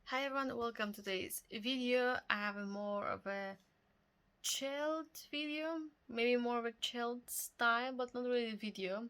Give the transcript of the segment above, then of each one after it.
Hi everyone, welcome to today's video. I have a more of a chilled video, maybe more of a chilled style, but not really a video,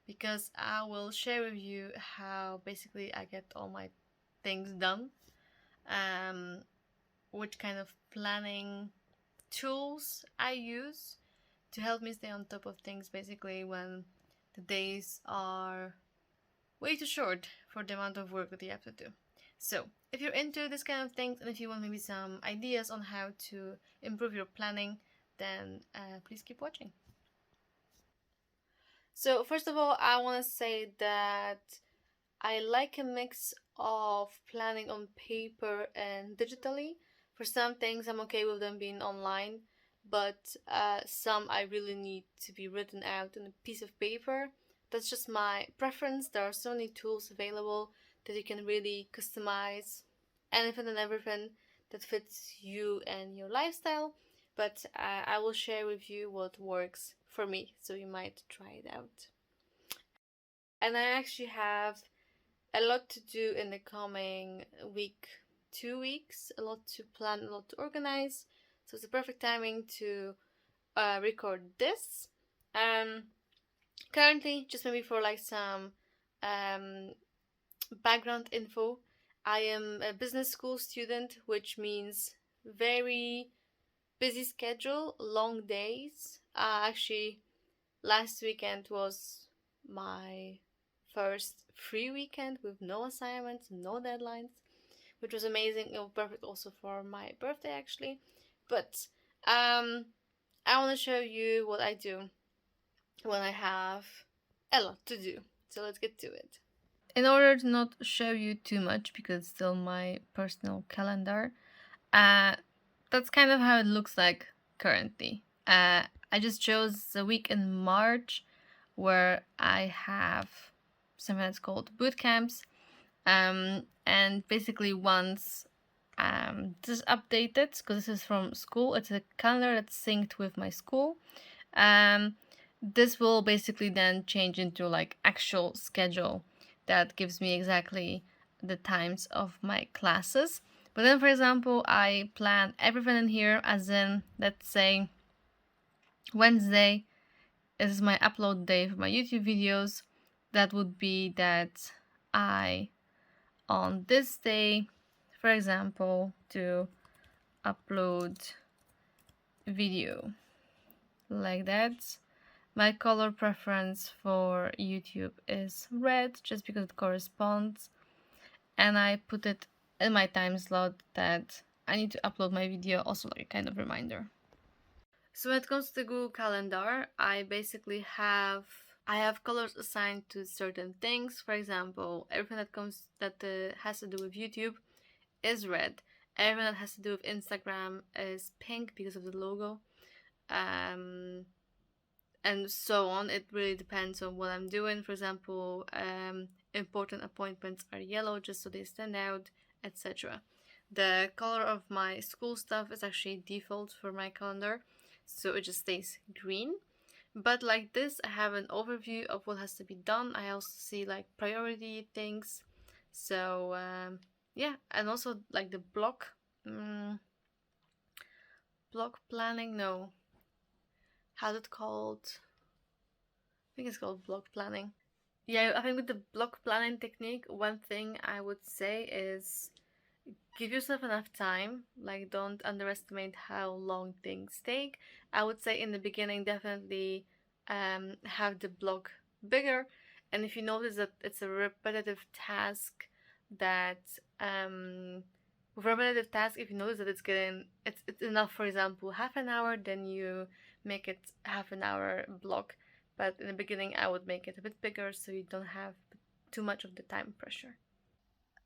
because I will share with you how basically I get all my things done, um, which kind of planning tools I use to help me stay on top of things basically when the days are way too short for the amount of work that you have to do. So, if you're into this kind of things and if you want maybe some ideas on how to improve your planning, then please keep watching. So, first of all, I want to say that I like a mix of planning on paper and digitally. For some things, I'm okay with them being online, but some I really need to be written out on a piece of paper. That's just my preference. There are so many tools available that you can really customize anything and everything that fits you and your lifestyle. But I will share with you what works for me, so you might try it out. And I actually have a lot to do in the coming week, 2 weeks, a lot to plan, a lot to organize. So it's a perfect timing to record this. Um, Currently, just maybe for like some um, background info, I am a business school student, which means very busy schedule, long days. Actually, last weekend was my first free weekend with no assignments, no deadlines, which was amazing. It was perfect also for my birthday actually. But I want to show you what I do when I have a lot to do. So let's get to it. In order to not show you too much because it's still my personal calendar, uh, that's kind of how it looks like currently. I just chose the week in March where I have something that's called boot camps. And basically, once this is updated, because this is from school, it's a calendar that's synced with my school. Um, this will basically then change into like actual schedule that gives me exactly the times of my classes. But then, for example, I plan everything in here, as in, let's say, Wednesday is my upload day for my YouTube videos. That would be that I, on this day, for example, to upload video like that. My color preference for YouTube is red just because it corresponds, and I put it in my time slot that I need to upload my video, also like a kind of reminder. So when it comes to the Google Calendar, I have colors assigned to certain things. For example, everything that has to do with YouTube is red. Everything that has to do with Instagram is pink because of the logo. Um, and so on. It really depends on what I'm doing. For example, important appointments are yellow just so they stand out, etc. The color of my school stuff is actually default for my calendar, so it just stays green. But like this, I have an overview of what has to be done. I also see like priority things. So yeah, and also like the block planning. No, how's it called? I think it's called block planning. Yeah, I think with the block planning technique, one thing I would say is give yourself enough time. Like, don't underestimate how long things take. I would say in the beginning, definitely have the block bigger. And if you notice that it's a repetitive task, that with repetitive task, if you notice that it's enough, for example, half an hour, then you make it half an hour block. But in the beginning, I would make it a bit bigger so you don't have too much of the time pressure.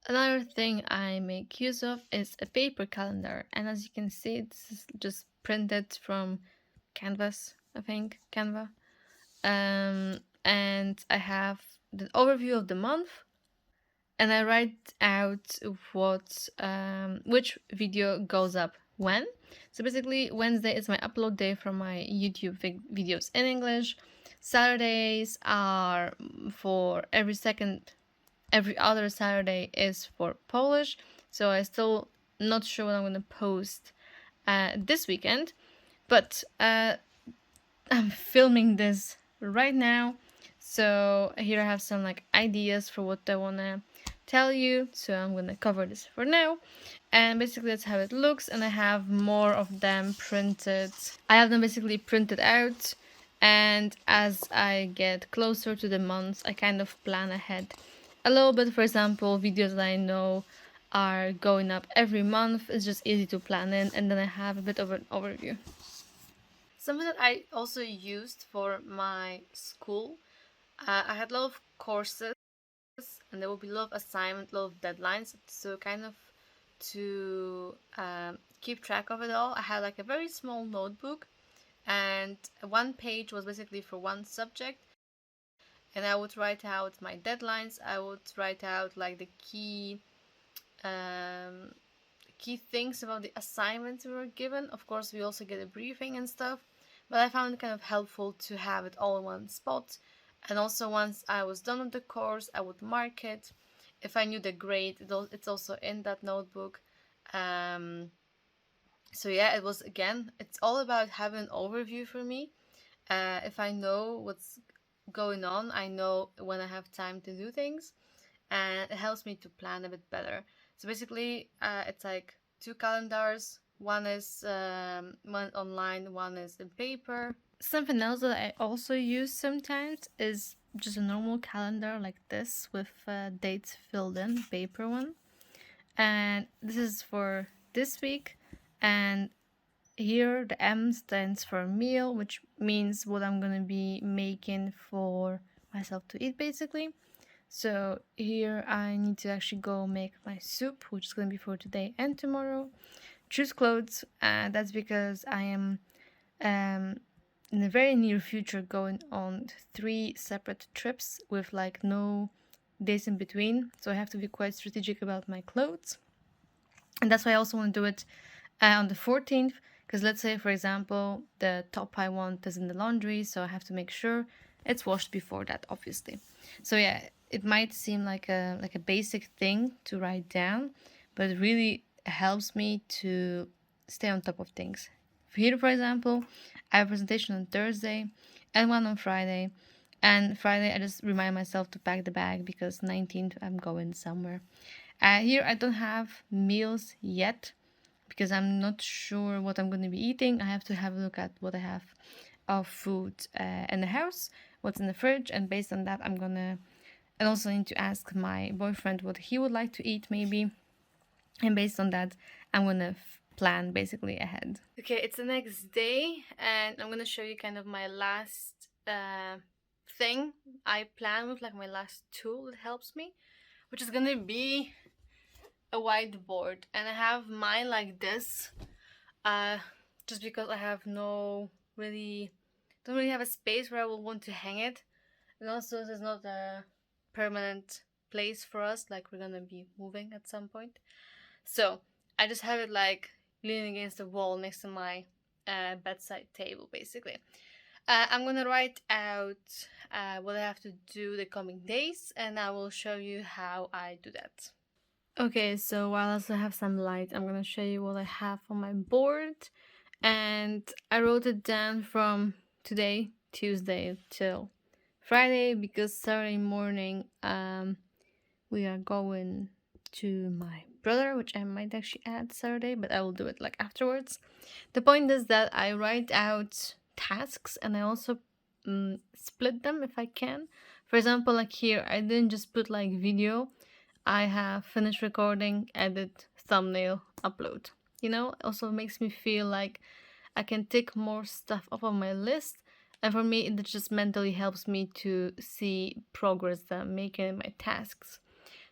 Another thing I make use of is a paper calendar, and as you can see, this is just printed from Canvas, I think, Canva. And I have the overview of the month, and I write out which video goes up when. So basically, Wednesday is my upload day for my YouTube videos in English. Saturdays are for every other Saturday is for Polish. So I still not sure what I'm gonna post this weekend, but I'm filming this right now. So here I have some like ideas for what I wanna tell you. So I'm gonna cover this for now. And basically that's how it looks, and I have more of them printed. I have them basically printed out, and as I get closer to the months, I kind of plan ahead a little bit. For example, videos that I know are going up every month, it's just easy to plan in, and then I have a bit of an overview. Something that I also used for my school, I had a lot of courses, and there will be a lot of assignments, a lot of deadlines. So kind of to keep track of it all, I had like a very small notebook, and one page was basically for one subject, and I would write out my deadlines. I would write out like the um, key things about the assignments we were given. Of course, we also get a briefing and stuff, but I found it kind of helpful to have it all in one spot. And also, once I was done with the course, I would mark it. If I knew the grade, it's also in that notebook. Um, so yeah, it was, again, it's all about having an overview for me. If I know what's going on, I know when I have time to do things, and it helps me to plan a bit better. So basically, it's like two calendars. One is one online, one is in paper. Something else that I also use sometimes is just a normal calendar like this with dates filled in, paper one. And this is for this week. And here the M stands for meal, which means what I'm gonna be making for myself to eat basically. So here I need to actually go make my soup, which is gonna be for today and tomorrow. Choose clothes, and that's because I am in the very near future going on 3 separate trips with like no days in between. So I have to be quite strategic about my clothes, and that's why I also want to do it on the 14th. Because let's say, for example, the top I want is in the laundry, so I have to make sure it's washed before that, obviously. So yeah, it might seem like a basic thing to write down, but it really helps me to stay on top of things. Here, for example, I have a presentation on Thursday and one on Friday. And Friday, I just remind myself to pack the bag because 19th I'm going somewhere. Here, I don't have meals yet because I'm not sure what I'm going to be eating. I have to have a look at what I have of food in the house, what's in the fridge, and based on that, I'm gonna. And also need to ask my boyfriend what he would like to eat, maybe, and based on that, I'm gonna plan basically ahead. Okay, it's the next day, and I'm gonna show you kind of my last thing I plan with, like my last tool that helps me, which is gonna be a whiteboard, and I have mine like this, just because I have no really don't really have a space where I will want to hang it, and also this is not a permanent place for us, like we're gonna be moving at some point. So I just have it like leaning against the wall next to my bedside table, basically. I'm gonna write out what I have to do the coming days, and I will show you how I do that. Okay, so while I also have some light, I'm gonna show you what I have on my board. And I wrote it down from today, Tuesday, till Friday, because Saturday morning we are going to my brother, which I might actually add Saturday, but I will do it like afterwards. The point is that I write out tasks, and I also split them if I can. For example, like here, I didn't just put like video. I have finished recording, edit, thumbnail, upload. You know, it also makes me feel like I can tick more stuff off on my list. And for me, it just mentally helps me to see progress that I'm making in my tasks.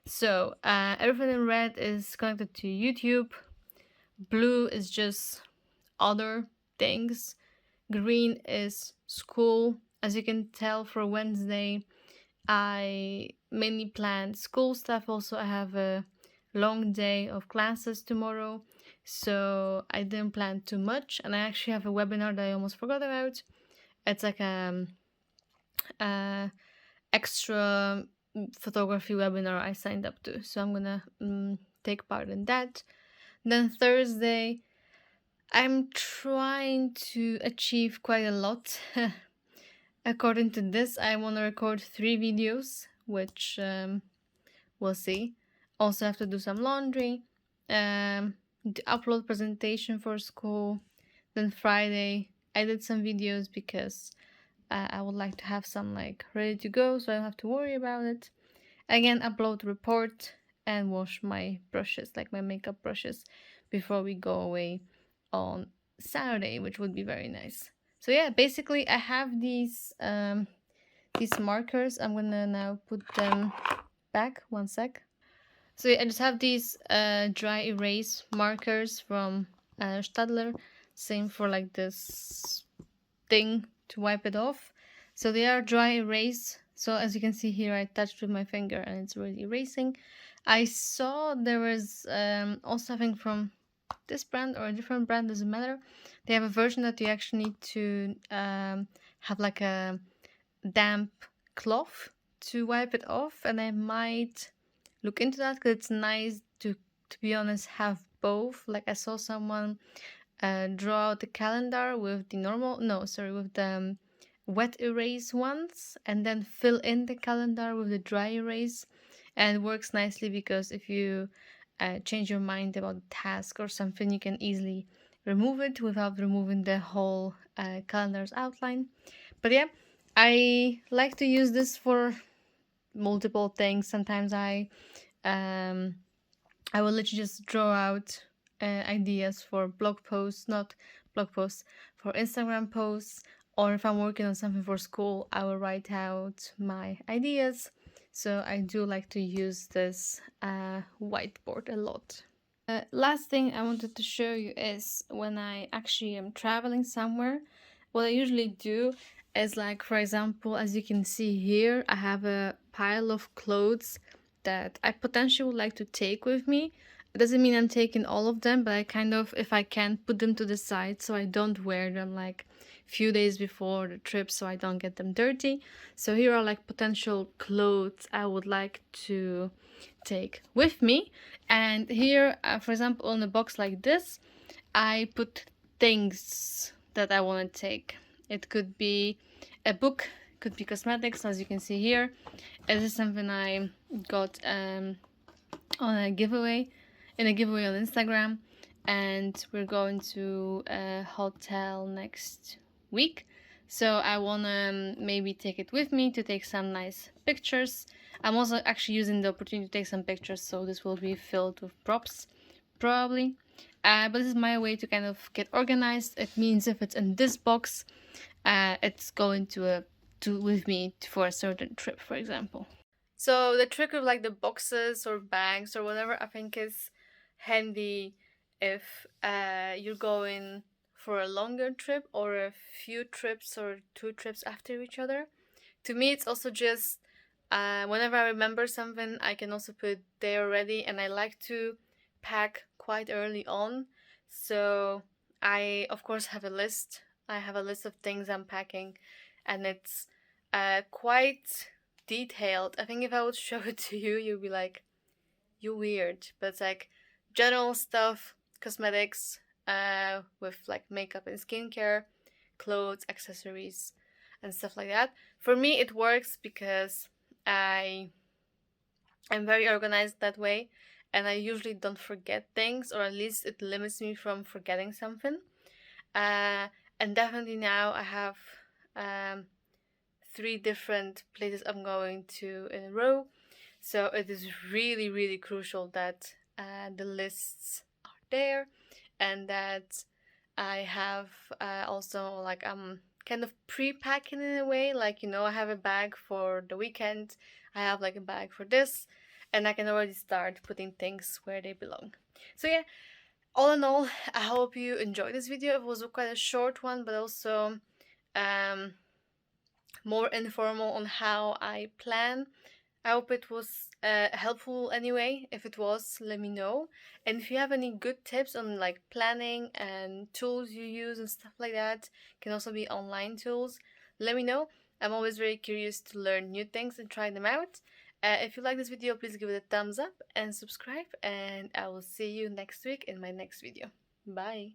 So everything in red is connected to YouTube. Blue is just other things. Green is school. As you can tell, for Wednesday, I mainly planned school stuff. Also, I have a long day of classes tomorrow, so I didn't plan too much. And I actually have a webinar that I almost forgot about. It's like extra photography webinar I signed up to, so I'm gonna take part in that. Then Thursday, I'm trying to achieve quite a lot. According to this, I want to record 3 videos, which we'll see. Also have to do some laundry, upload presentation for school. Then Friday, I did some videos because I would like to have some like ready to go, so I don't have to worry about it. Again, upload report and wash my brushes, like my makeup brushes, before we go away on Saturday, which would be very nice. So yeah, basically I have these markers. I'm gonna now put them back. One sec. So yeah, I just have these dry erase markers from Stadler. Same for like this thing to wipe it off. So they are dry erase. So as you can see here, I touched with my finger and it's already erasing. I saw there was also something from this brand or a different brand, doesn't matter. They have a version that you actually need to have like a damp cloth to wipe it off, and I might look into that because it's nice to be honest have both. Like I saw someone draw out the calendar with the with the wet erase ones, and then fill in the calendar with the dry erase, and it works nicely because if you change your mind about a task or something, you can easily remove it without removing the whole calendar's outline. But yeah, I like to use this for multiple things. Sometimes um I will literally just draw out ideas for blog posts, not blog posts, for Instagram posts, or if I'm working on something for school, I will write out my ideas. So I do like to use this whiteboard a lot. Last thing I wanted to show you is when I actually am traveling somewhere, what I usually do is, like, for example, as you can see here, I have a pile of clothes that I potentially would like to take with me. It doesn't mean I'm taking all of them, but I kind of, if I can, put them to the side so I don't wear them like few days before the trip so I don't get them dirty. So here are like potential clothes I would like to take with me. And here, for example, on a box like this, I put things that I want to take. It could be a book, could be cosmetics, as you can see here. This is something I got on a giveaway, on Instagram, and we're going to a hotel next week. So I wanna maybe take it with me to take some nice pictures. I'm also actually using the opportunity to take some pictures, so this will be filled with props, probably. But this is my way to kind of get organized. It means if it's in this box, it's going to with me for a certain trip, for example. So the trick of like the boxes or bags or whatever, I think is handy if you're going for a longer trip or a few trips or 2 trips after each other. To me, it's also just whenever I remember something, I can also put there already, and I like to pack quite early on. So I, of course, have a list. I have a list of things I'm packing, and it's quite detailed. I think if I would show it to you, you'd be like, "You weird," but it's like general stuff, cosmetics, with like makeup and skincare, clothes, accessories, and stuff like that. For me, it works because I am very organized that way, and I usually don't forget things, or at least it limits me from forgetting something. Uh, and definitely now I have um, 3 different places I'm going to in a row. So it is really, really crucial that the lists are there, and that I have also like I'm kind of pre-packing in a way. Like, I have a bag for the weekend, I have like a bag for this, and I can already start putting things where they belong. So yeah, all in all, I hope you enjoyed this video. It was quite a short one, but also um more informal on how I plan. I hope it was helpful anyway. If it was, let me know. And if you have any good tips on like planning and tools you use and stuff like that, can also be online tools, let me know. I'm always very curious to learn new things and try them out. If you like this video, please give it a thumbs up and subscribe, and I will see you next week in my next video. Bye.